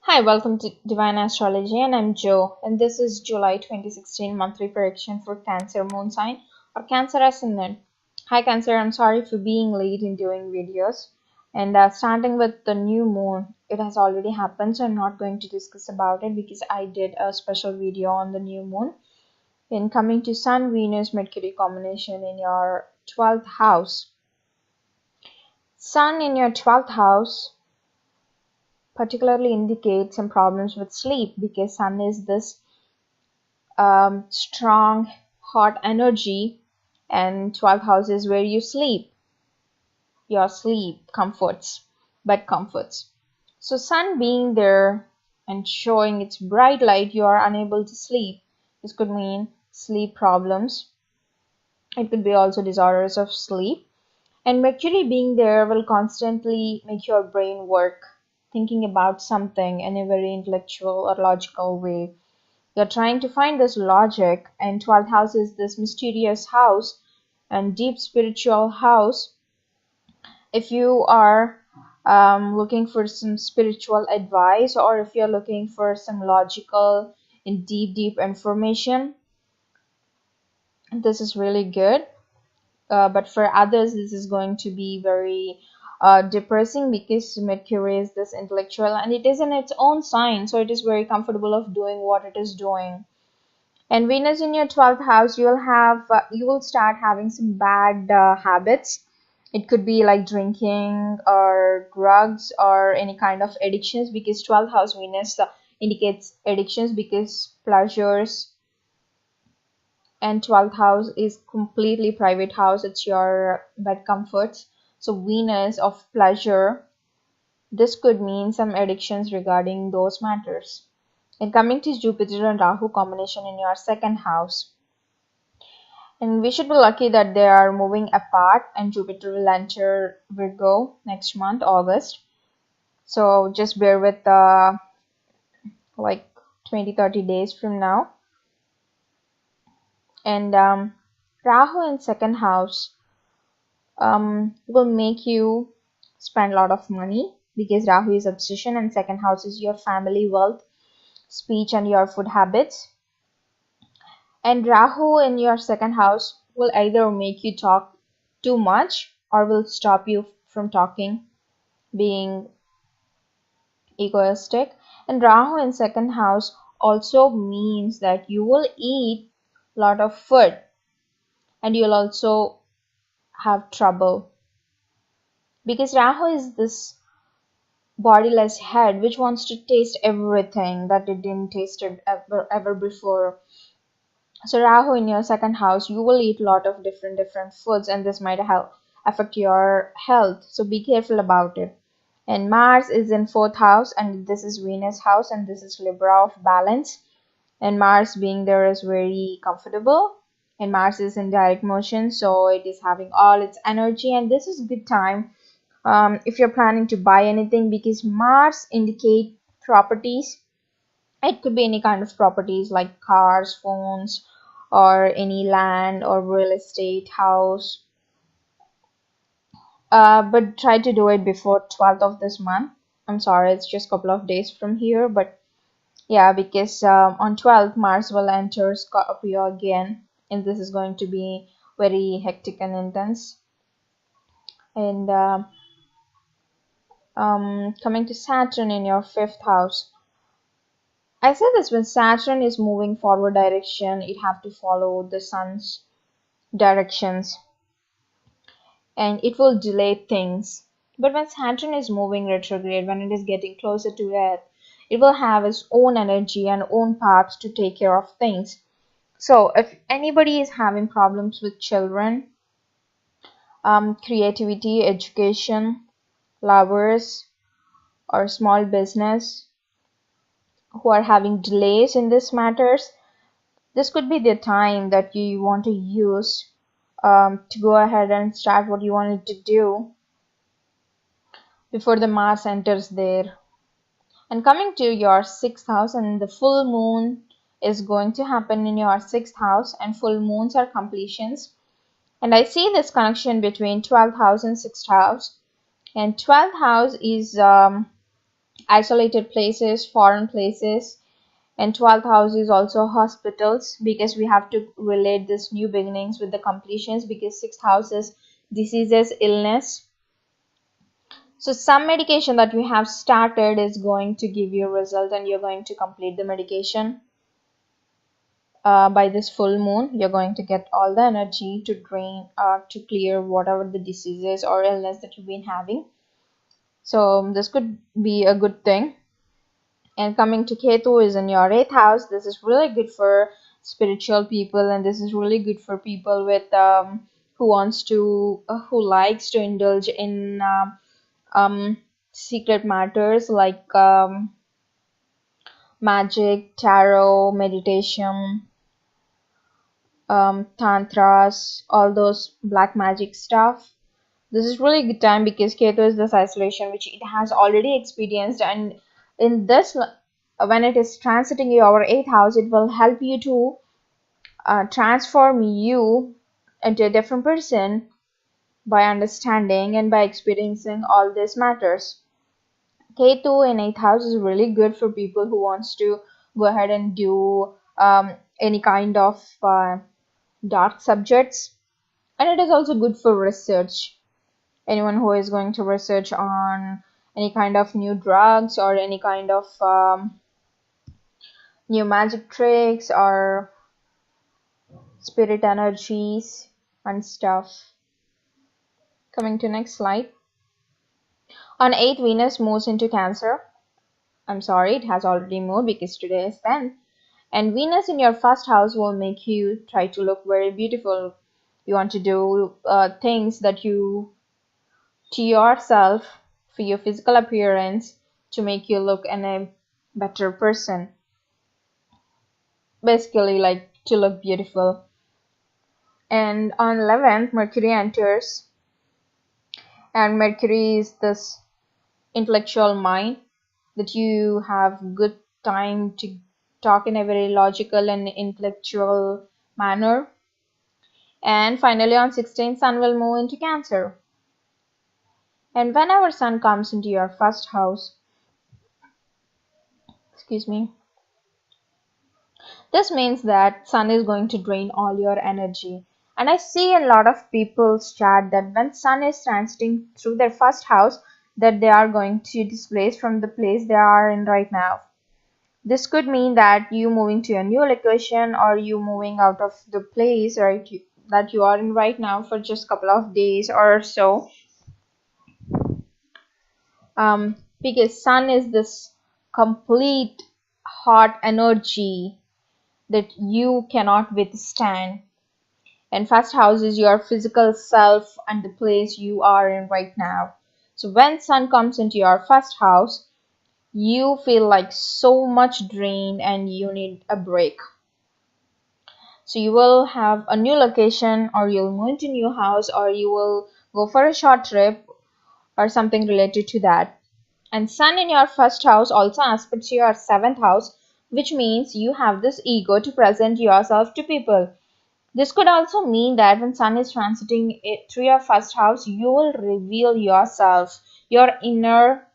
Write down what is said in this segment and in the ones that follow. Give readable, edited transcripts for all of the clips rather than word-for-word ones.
Hi, welcome to Divine Astrology, and I'm Joe. And this is July 2016 monthly prediction for Cancer moon sign or Cancer Ascendant. Hi, Cancer. I'm sorry for being late in doing videos. And starting with the new moon, it has already happened, so I'm not going to discuss about it because I did a special video on the new moon. In coming to Sun, Venus, Mercury combination in your 12th house. Sun in your 12th house particularly indicates some problems with sleep because sun is this strong hot energy, and 12th house is where you sleep, your sleep comforts, bed comforts. So sun being there and showing its bright light, you are unable to sleep. This could mean sleep problems. It could be also disorders of sleep. And Mercury being there will constantly make your brain work, thinking about something in a very intellectual or logical way. You're trying to find this logic, and 12th house is this mysterious house and deep spiritual house. If you are looking for some spiritual advice, or if you're looking for some logical and deep information, this is really good. But for others, this is going to be very depressing because Mercury is this intellectual and it is in its own sign, so it is very comfortable of doing what it is doing. And Venus in your 12th house, you will start having some bad habits. It could be like drinking or drugs or any kind of addictions, because 12th house Venus indicates addictions because pleasures, and 12th house is completely private house. It's your bed comforts. So Venus of pleasure, this could mean some addictions regarding those matters. And coming to Jupiter and Rahu combination in your second house, and we should be lucky that they are moving apart, and Jupiter will enter Virgo next month, August. So just bear with like 20-30 days from now. And Rahu in second house will make you spend a lot of money because Rahu is obsession, and second house is your family, wealth, speech, and your food habits. And Rahu in your second house will either make you talk too much or will stop you from talking, being egoistic. And Rahu in second house also means that you will eat a lot of food and you'll also have trouble because Rahu is this bodiless head which wants to taste everything that it didn't taste it ever before. So Rahu in your second house, you will eat a lot of different foods, and this might affect your health. So be careful about it. And Mars is in fourth house, and this is Venus house, and this is Libra of balance. And Mars being there is very comfortable. And Mars is in direct motion, so it is having all its energy, and this is good time if you're planning to buy anything, because Mars indicate properties. It could be any kind of properties like cars, phones, or any land or real estate house. But try to do it before 12th of this month. I'm sorry, it's just a couple of days from here, but yeah, because on 12th Mars will enter Scorpio again, and this is going to be very hectic and intense. And coming to Saturn in your fifth house, I said this, when Saturn is moving forward direction, it have to follow the sun's directions and it will delay things. But when Saturn is moving retrograde, when it is getting closer to Earth, it will have its own energy and own path to take care of things. So if anybody is having problems with children, creativity, education, lovers, or small business who are having delays in these matters, this could be the time that you want to use to go ahead and start what you wanted to do before the Mars enters there. And coming to your sixth house, and the full moon is going to happen in your sixth house, and full moons are completions. And I see this connection between 12th house and sixth house. And 12th house is isolated places, foreign places. And 12th house is also hospitals, because we have to relate this new beginnings with the completions, because 6th house is diseases, illness. So some medication that we have started is going to give you a result, and you're going to complete the medication. By this full moon, you're going to get all the energy to drain, to clear whatever the diseases or illness that you've been having. So this could be a good thing. And coming to Ketu is in your 8th house. This is really good for spiritual people, and this is really good for people with who likes to indulge in secret matters like magic, tarot, meditation, tantras, all those black magic stuff. This is really good time, because Ketu is this isolation which it has already experienced, and in this, when it is transiting your 8th house, it will help you to transform you into a different person by understanding and by experiencing all these matters. Ketu in 8th house is really good for people who wants to go ahead and do any kind of dark subjects, and it is also good for research. Anyone who is going to research on any kind of new drugs or any kind of new magic tricks or spirit energies and stuff. Coming to next slide. On 8th, Venus moves into Cancer. I'm sorry, it has already moved because today is 10th. And Venus in your first house will make you try to look very beautiful. You want to do things that you to yourself for your physical appearance, to make you look in a better person. Basically, like to look beautiful. And on 11th, Mercury enters, and Mercury is this intellectual mind that you have good time to talk in a very logical and intellectual manner. And finally, on 16th, Sun will move into Cancer. And whenever Sun comes into your first house, excuse me, this means that Sun is going to drain all your energy. And I see a lot of people's chart that when Sun is transiting through their first house, that they are going to displace from the place they are in right now. This could mean that you moving to a new location, or you moving out of the place that you are in right now for just a couple of days or so. Because Sun is this complete hot energy that you cannot withstand. And first house is your physical self and the place you are in right now. So when Sun comes into your first house, you feel like so much drained and you need a break. So you will have a new location, or you'll move into a new house, or you will go for a short trip or something related to that. And Sun in your first house also aspects your 7th house, which means you have this ego to present yourself to people. This could also mean that when Sun is transiting through your first house, you will reveal yourself, your inner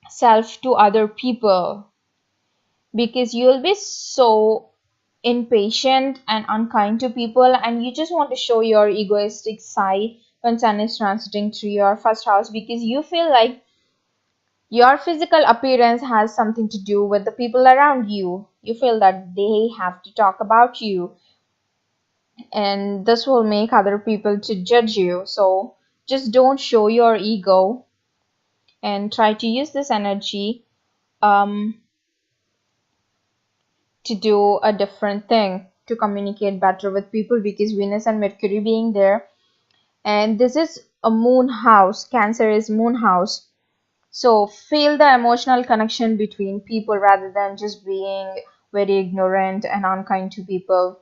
self to other people, because you will be so impatient and unkind to people, and you just want to show your egoistic side when Sun is transiting through your first house, because you feel like your physical appearance has something to do with the people around you. You feel that they have to talk about you, and this will make other people to judge you. So just don't show your ego, and try to use this energy to do a different thing, to communicate better with people, because Venus and Mercury being there, and this is a moon house. Cancer is moon house. So feel the emotional connection between people rather than just being very ignorant and unkind to people.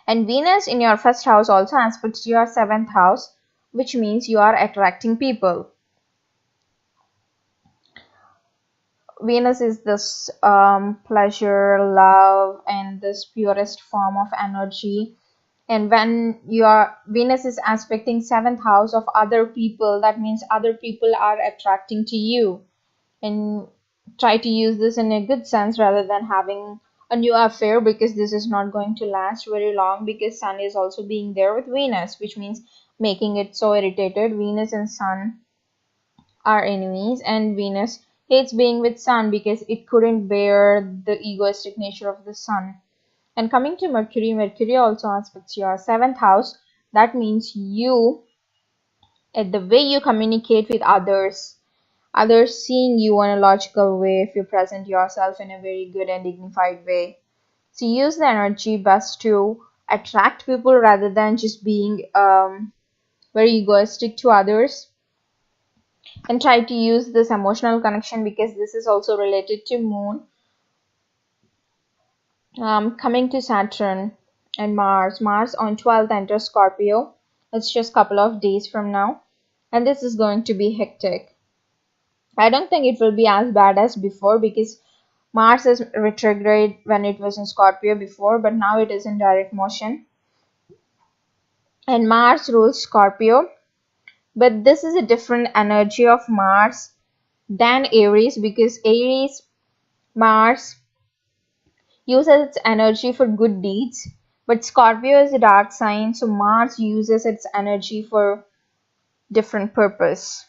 And Venus in your first house also aspects your 7th house, which means you are attracting people. Venus is this pleasure, love, and this purest form of energy. And when your Venus is aspecting 7th house of other people, that means other people are attracting to you. and try to use this in a good sense rather than having a new affair, because this is not going to last very long, because Sun is also being there with Venus, which means making it so irritated. Venus and Sun are enemies, and Venus hates being with Sun because it couldn't bear the egoistic nature of the Sun. And coming to Mercury, Mercury also aspects your seventh house. That means you, at the way you communicate with others seeing you in a logical way if you present yourself in a very good and dignified way. So use the energy best to attract people rather than just being very egoistic to others. And try to use this emotional connection, because this is also related to Moon. Coming to Saturn and Mars. Mars on 12th enters Scorpio. It's just a couple of days from now. And this is going to be hectic. I don't think it will be as bad as before, because Mars is retrograde when it was in Scorpio before, but now it is in direct motion. And Mars rules Scorpio, but this is a different energy of Mars than Aries, because Aries, Mars uses its energy for good deeds, but Scorpio is a dark sign, so Mars uses its energy for different purpose.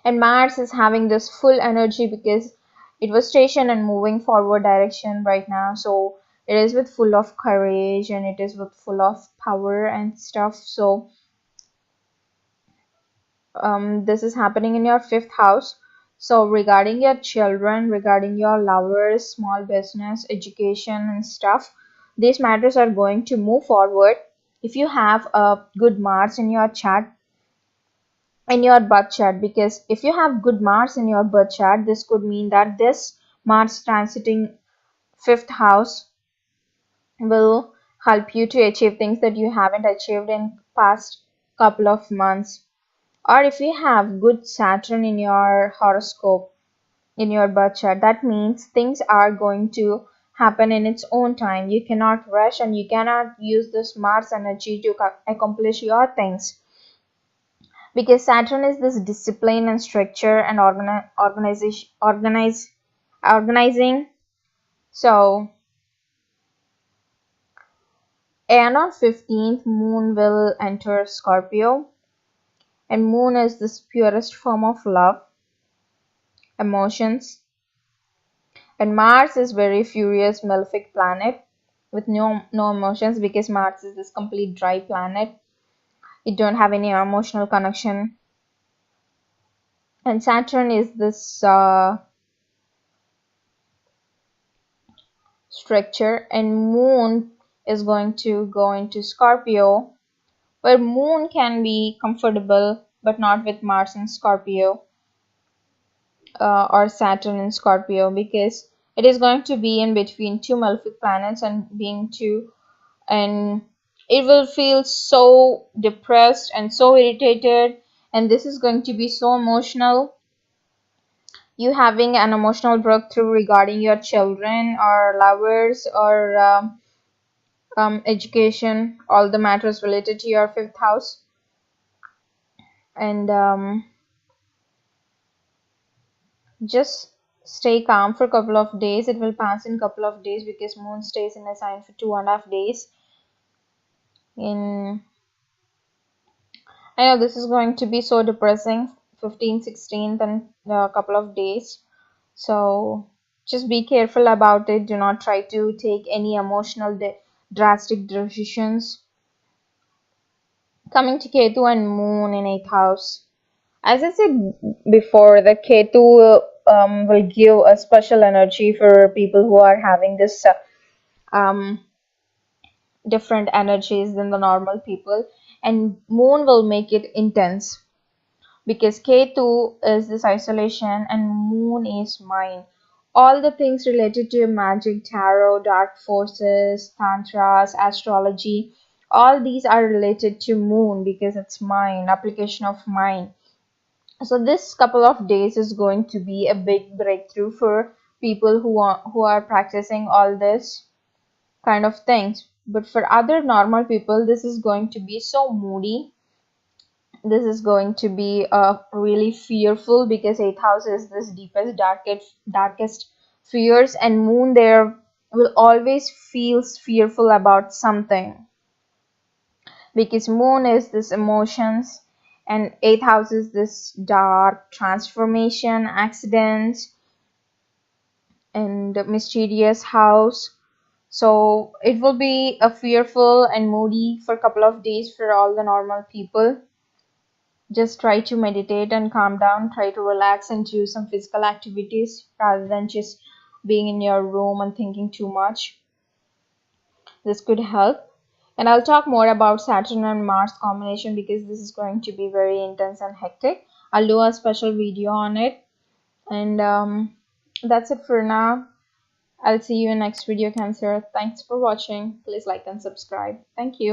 And Mars is having this full energy because it was stationed and moving forward direction right now, so it is with full of courage and it is with full of power and stuff. So this is happening in your fifth house. So regarding your children, regarding your lovers, small business, education and stuff, these matters are going to move forward if you have a good Mars in your chart, in your birth chart. Because if you have good Mars in your birth chart, this could mean that this Mars transiting fifth house will help you to achieve things that you haven't achieved in past couple of months. Or if you have good Saturn in your horoscope, in your birth chart, that means things are going to happen in its own time. You cannot rush and you cannot use this Mars energy to accomplish your things, because Saturn is this discipline and structure and organizing. So, and on 15th, Moon will enter Scorpio, and Moon is this purest form of love, emotions, and Mars is very furious, malefic planet with no emotions, because Mars is this complete dry planet. It don't have any emotional connection. And Saturn is this structure, and Moon is going to go into Scorpio, where Moon can be comfortable but not with Mars in Scorpio, or Saturn in Scorpio, because it is going to be in between two malefic planets and being two, and it will feel so depressed and so irritated, and this is going to be so emotional. You having an emotional breakthrough regarding your children or lovers or education, all the matters related to your fifth house. And just stay calm for a couple of days. It will pass in a couple of days, because Moon stays in a sign for 2.5 days. In I know this is going to be so depressing, 15th, 16th, and a couple of days. So just be careful about it. Do not try to take any emotional drastic decisions. Coming to Ketu and Moon in 8th house. As I said before, the Ketu will give a special energy for people who are having this um, different energies than the normal people, and Moon will make it intense, because Ketu is this isolation and Moon is mine. All the things related to magic, tarot, dark forces, tantras, astrology, all these are related to Moon, because it's mine, application of mine. So this couple of days is going to be a big breakthrough for people who are practicing all this kind of things. But for other normal people, this is going to be so moody, This is going to be really fearful, because eighth house is this deepest, darkest fears, and moon there will always feels fearful about something, because moon is this emotions, and eighth house is this dark transformation, accidents, and mysterious house. So it will be a fearful and moody for a couple of days for all the normal people. Just try to meditate and calm down, try to relax and do some physical activities rather than just being in your room and thinking too much. This could help. And I'll talk more about Saturn and Mars combination, because this is going to be very intense and hectic. I'll do a special video on it. And that's it for now. I'll see you in next video, Cancer. Thanks for watching. Please like and subscribe. Thank you.